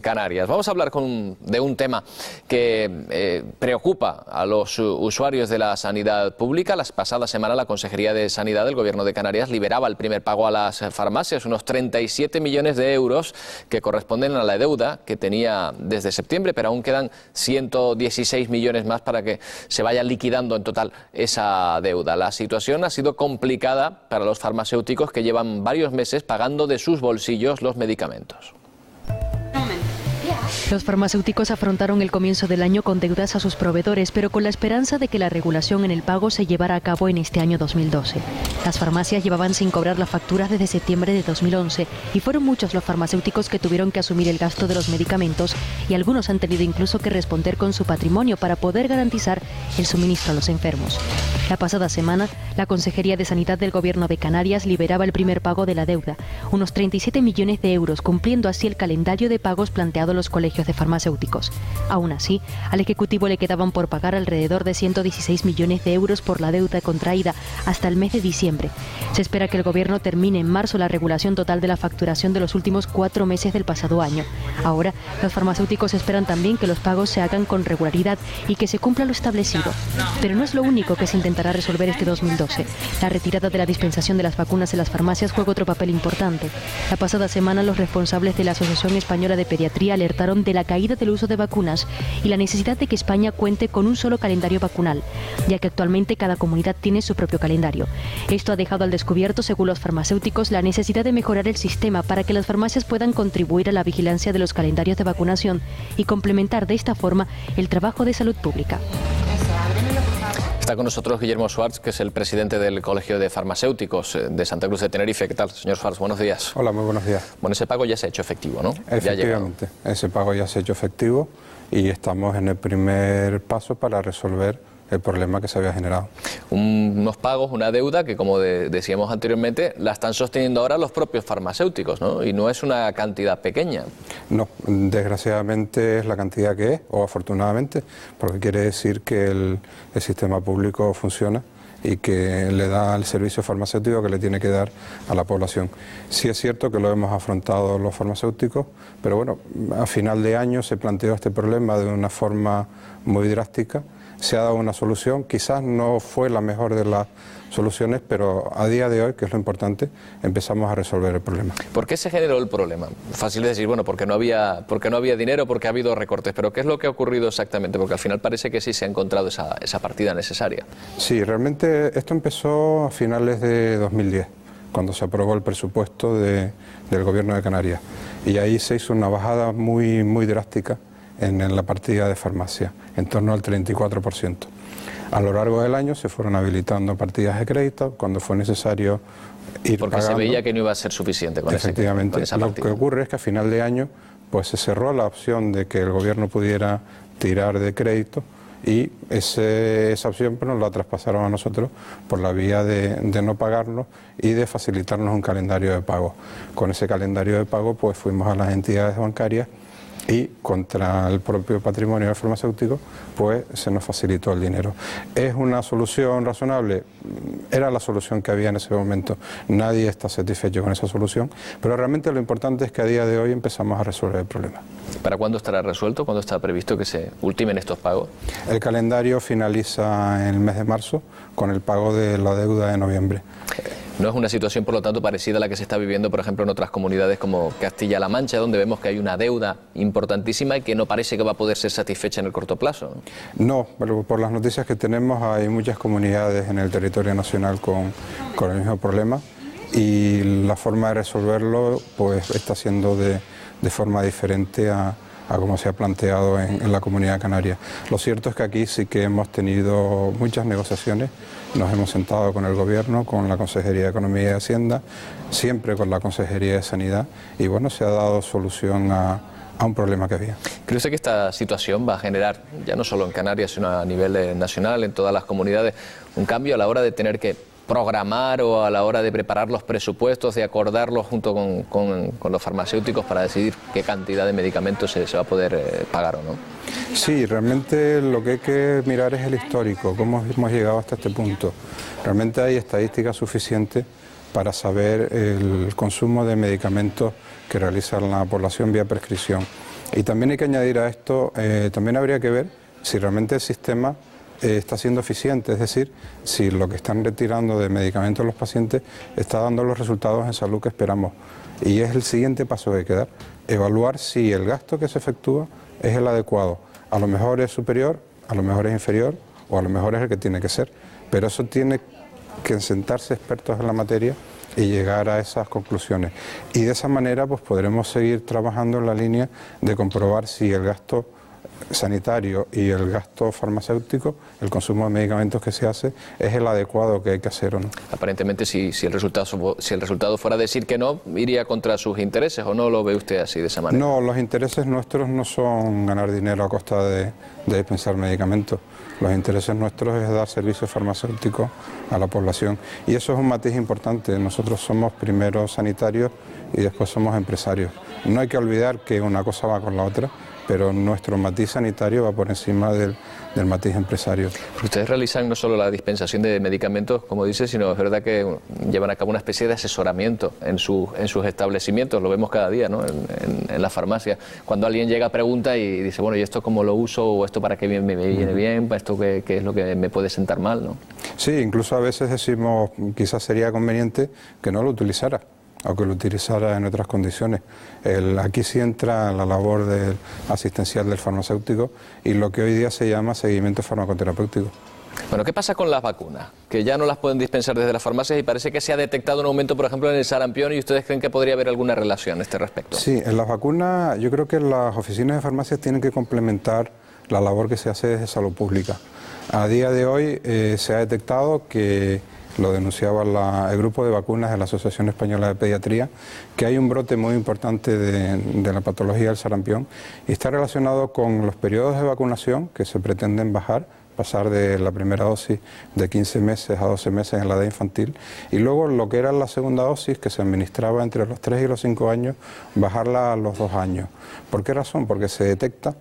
Canarias. Vamos a hablar de un tema que preocupa a los usuarios de la sanidad pública. La pasada semana la Consejería de Sanidad del Gobierno de Canarias liberaba el primer pago a las farmacias, unos 37 millones de euros que corresponden a la deuda que tenía desde septiembre, pero aún quedan 116 millones más para que se vaya liquidando en total esa deuda. La situación ha sido complicada para los farmacéuticos que llevan varios meses pagando de sus bolsillos los medicamentos. Los farmacéuticos afrontaron el comienzo del año con deudas a sus proveedores, pero con la esperanza de que la regulación en el pago se llevara a cabo en este año 2012. Las farmacias llevaban sin cobrar las facturas desde septiembre de 2011 y fueron muchos los farmacéuticos que tuvieron que asumir el gasto de los medicamentos y algunos han tenido incluso que responder con su patrimonio para poder garantizar el suministro a los enfermos. La pasada semana, la Consejería de Sanidad del Gobierno de Canarias liberaba el primer pago de la deuda, unos 37 millones de euros, cumpliendo así el calendario de pagos planteado a los colegios de farmacéuticos. Aún así, al Ejecutivo le quedaban por pagar alrededor de 116 millones de euros por la deuda contraída hasta el mes de diciembre. Se espera que el Gobierno termine en marzo la regulación total de la facturación de los últimos 4 meses del pasado año. Ahora, los farmacéuticos esperan también que los pagos se hagan con regularidad y que se cumpla lo establecido. Pero no es lo único que se intentará resolver este 2012. La retirada de la dispensación de las vacunas en las farmacias juega otro papel importante. La pasada semana, los responsables de la Asociación Española de Pediatría alertaron de la caída del uso de vacunas y la necesidad de que España cuente con un solo calendario vacunal, ya que actualmente cada comunidad tiene su propio calendario. Esto ha dejado al descubierto, según los farmacéuticos, la necesidad de mejorar el sistema para que las farmacias puedan contribuir a la vigilancia de los calendarios de vacunación y complementar de esta forma el trabajo de salud pública. Está con nosotros Guillermo Schwartz, que es el presidente del Colegio de Farmacéuticos de Santa Cruz de Tenerife. ¿Qué tal, señor Schwartz? Buenos días. Hola, muy buenos días. Bueno, ese pago ya se ha hecho efectivo, ¿no? Efectivamente, ese pago ya se ha hecho efectivo y estamos en el primer paso para resolver el problema que se había generado. Unos pagos, una deuda que, como decíamos anteriormente, la están sosteniendo ahora los propios farmacéuticos, ¿no? Y no es una cantidad pequeña. No, desgraciadamente es la cantidad que es, o afortunadamente, porque quiere decir que el sistema público funciona y que le da el servicio farmacéutico que le tiene que dar a la población. Sí es cierto que lo hemos afrontado los farmacéuticos, pero bueno, a final de año se planteó este problema de una forma muy drástica. Se ha dado una solución, quizás no fue la mejor de las soluciones, pero a día de hoy, que es lo importante, empezamos a resolver el problema. ¿Por qué se generó el problema? Fácil de decir, bueno, porque no había dinero, porque ha habido recortes, pero ¿qué es lo que ha ocurrido exactamente? Porque al final parece que sí se ha encontrado esa partida necesaria. Sí, realmente esto empezó a finales de 2010, cuando se aprobó el presupuesto del Gobierno de Canarias, y ahí se hizo una bajada muy drástica en la partida de farmacia, en torno al 34%. A lo largo del año se fueron habilitando partidas de crédito cuando fue necesario ir porque pagando. Se veía que no iba a ser suficiente con Efectivamente, esa partida. Lo que ocurre es que a final de año pues se cerró la opción de que el gobierno pudiera tirar de crédito y esa opción pues, nos la traspasaron a nosotros por la vía de no pagarnos y de facilitarnos un calendario de pago. Con ese calendario de pago pues fuimos a las entidades bancarias y contra el propio patrimonio del farmacéutico pues se nos facilitó el dinero. ¿Es una solución razonable? Era la solución que había en ese momento. Nadie está satisfecho con esa solución, pero realmente lo importante es que a día de hoy empezamos a resolver el problema. ¿Para cuándo estará resuelto? ¿Cuándo está previsto que se ultimen estos pagos? El calendario finaliza en el mes de marzo con el pago de la deuda de noviembre. No es una situación, por lo tanto, parecida a la que se está viviendo, por ejemplo, en otras comunidades como Castilla-La Mancha, donde vemos que hay una deuda importantísima y que no parece que va a poder ser satisfecha en el corto plazo. No, pero por las noticias que tenemos hay muchas comunidades en el territorio nacional con el mismo problema y la forma de resolverlo pues está siendo de forma diferente a como se ha planteado en la Comunidad Canaria. Lo cierto es que aquí sí que hemos tenido muchas negociaciones, nos hemos sentado con el Gobierno, con la Consejería de Economía y Hacienda, siempre con la Consejería de Sanidad y bueno, se ha dado solución a un problema que había. ¿Cree usted que esta situación va a generar, ya no solo en Canarias, sino a nivel nacional, en todas las comunidades, un cambio a la hora de tener que programar o a la hora de preparar los presupuestos, de acordarlos junto con los farmacéuticos para decidir qué cantidad de medicamentos se va a poder pagar o no? Sí, realmente lo que hay que mirar es el histórico, cómo hemos llegado hasta este punto. Realmente hay estadísticas suficientes para saber el consumo de medicamentos que realiza la población vía prescripción. Y también hay que añadir a esto, también habría que ver si realmente el sistema está siendo eficiente, es decir, si lo que están retirando de medicamentos los pacientes está dando los resultados en salud que esperamos. Y es el siguiente paso que hay que dar, evaluar si el gasto que se efectúa es el adecuado. A lo mejor es superior, a lo mejor es inferior o a lo mejor es el que tiene que ser, pero eso tiene que sentarse expertos en la materia y llegar a esas conclusiones. Y de esa manera pues podremos seguir trabajando en la línea de comprobar si el gasto sanitario y el gasto farmacéutico, el consumo de medicamentos que se hace, es el adecuado que hay que hacer o no. Aparentemente, si el resultado fuera decir que no, iría contra sus intereses, ¿o no lo ve usted así, de esa manera? No, los intereses nuestros no son ganar dinero a costa de dispensar medicamentos. Los intereses nuestros es dar servicios farmacéuticos a la población. Y eso es un matiz importante. Nosotros somos primero sanitarios y después somos empresarios. No hay que olvidar que una cosa va con la otra, pero nuestro matiz sanitario va por encima del matiz empresario. Porque ustedes realizan no solo la dispensación de medicamentos, como dice, sino es verdad que llevan a cabo una especie de asesoramiento en sus establecimientos, lo vemos cada día, ¿no? en la farmacia. Cuando alguien llega, pregunta y dice, bueno, ¿y esto cómo lo uso? ¿O esto para qué me viene bien? ¿Esto qué es lo que me puede sentar mal? ¿No? Sí, incluso a veces decimos, quizás sería conveniente que no lo utilizara, o que lo utilizara en otras condiciones. Aquí sí entra la labor asistencial del farmacéutico y lo que hoy día se llama seguimiento farmacoterapéutico. Bueno, ¿qué pasa con las vacunas? Que ya no las pueden dispensar desde las farmacias y parece que se ha detectado un aumento, por ejemplo, en el sarampión, y ustedes creen que podría haber alguna relación a este respecto. Sí, en las vacunas yo creo que las oficinas de farmacias tienen que complementar la labor que se hace desde salud pública. A día de hoy se ha detectado que, lo denunciaba el grupo de vacunas de la Asociación Española de Pediatría, que hay un brote muy importante de la patología del sarampión y está relacionado con los periodos de vacunación que se pretenden pasar de la primera dosis de 15 meses a 12 meses en la edad infantil, y luego lo que era la segunda dosis, que se administraba entre los 3 y los 5 años, bajarla a los 2 años. ¿Por qué razón? Porque se detecta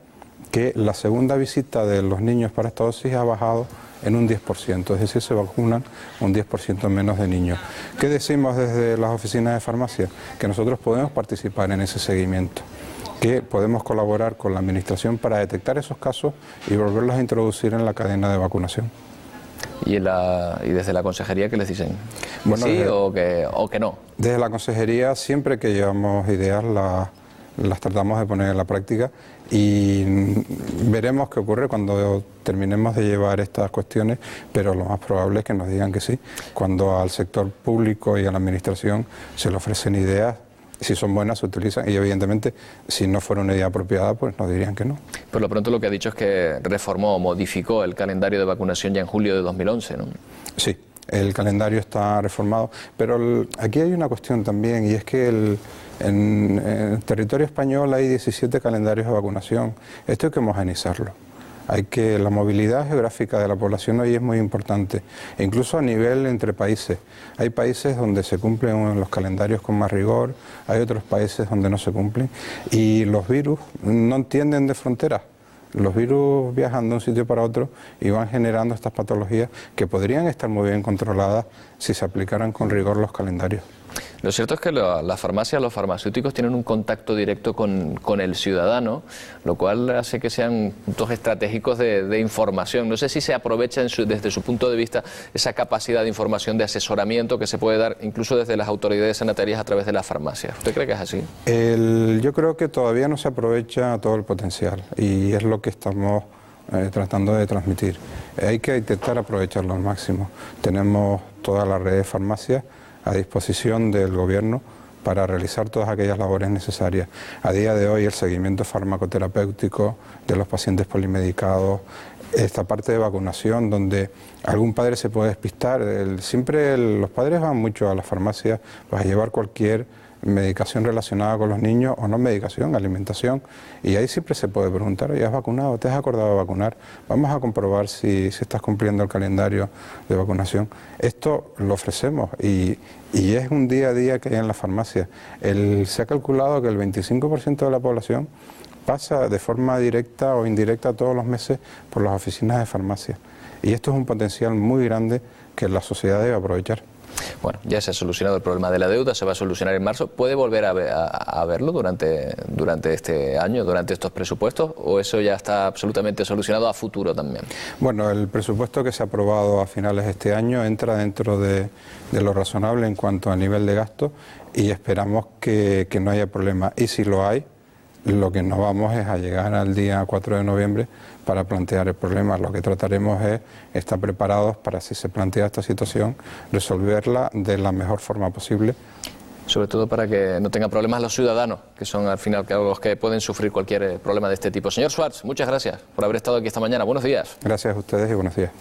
que la segunda visita de los niños para esta dosis ha bajado en un 10%, es decir, se vacunan un 10% menos de niños. ¿Qué decimos desde las oficinas de farmacia? Que nosotros podemos participar en ese seguimiento, que podemos colaborar con la administración para detectar esos casos y volverlos a introducir en la cadena de vacunación. ¿Y desde la consejería qué les dicen? Bueno, ¿Sí o que no? Desde la consejería, siempre que llevamos ideas, las tratamos de poner en la práctica y veremos qué ocurre cuando terminemos de llevar estas cuestiones, pero lo más probable es que nos digan que sí. Cuando al sector público y a la administración se le ofrecen ideas, si son buenas se utilizan, y evidentemente si no fuera una idea apropiada pues nos dirían que no. Por lo pronto lo que ha dicho es que reformó, modificó el calendario de vacunación ya en julio de 2011, ¿no? Sí. El calendario está reformado, pero aquí hay una cuestión también, y es que en el territorio español hay 17 calendarios de vacunación. Esto hay que homogeneizarlo. La movilidad geográfica de la población hoy es muy importante, e incluso a nivel entre países. Hay países donde se cumplen los calendarios con más rigor, hay otros países donde no se cumplen, y los virus no entienden de fronteras. Los virus viajan de un sitio para otro y van generando estas patologías que podrían estar muy bien controladas si se aplicaran con rigor los calendarios. Lo cierto es que las farmacias, los farmacéuticos tienen un contacto directo con el ciudadano, lo cual hace que sean puntos estratégicos de información. No sé si se aprovecha desde su punto de vista esa capacidad de información, de asesoramiento que se puede dar incluso desde las autoridades sanitarias a través de las farmacias. ¿Usted cree que es así? Yo creo que todavía no se aprovecha todo el potencial y es lo que estamos tratando de transmitir. Hay que intentar aprovecharlo al máximo. Tenemos toda la red de farmacias a disposición del gobierno para realizar todas aquellas labores necesarias. A día de hoy el seguimiento farmacoterapéutico de los pacientes polimedicados, esta parte de vacunación donde algún padre se puede despistar, siempre los padres van mucho a la farmacia para llevar cualquier medicación relacionada con los niños o no medicación, alimentación, y ahí siempre se puede preguntar, ¿ya has vacunado? ¿Te has acordado de vacunar? Vamos a comprobar si estás cumpliendo el calendario de vacunación. Esto lo ofrecemos y es un día a día que hay en la farmacia. Se ha calculado que el 25% de la población pasa de forma directa o indirecta todos los meses por las oficinas de farmacia, y esto es un potencial muy grande que la sociedad debe aprovechar. Bueno, ya se ha solucionado el problema de la deuda, se va a solucionar en marzo. ¿Puede volver a verlo durante este año, durante estos presupuestos, o eso ya está absolutamente solucionado a futuro también? Bueno, el presupuesto que se ha aprobado a finales de este año entra dentro de lo razonable en cuanto a nivel de gasto y esperamos que no haya problema. Y si lo hay, lo que no vamos es a llegar al día 4 de noviembre para plantear el problema. Lo que trataremos es estar preparados para, si se plantea esta situación, resolverla de la mejor forma posible. Sobre todo para que no tengan problemas los ciudadanos, que son al final los que pueden sufrir cualquier problema de este tipo. Señor Schwartz, muchas gracias por haber estado aquí esta mañana. Buenos días. Gracias a ustedes y buenos días.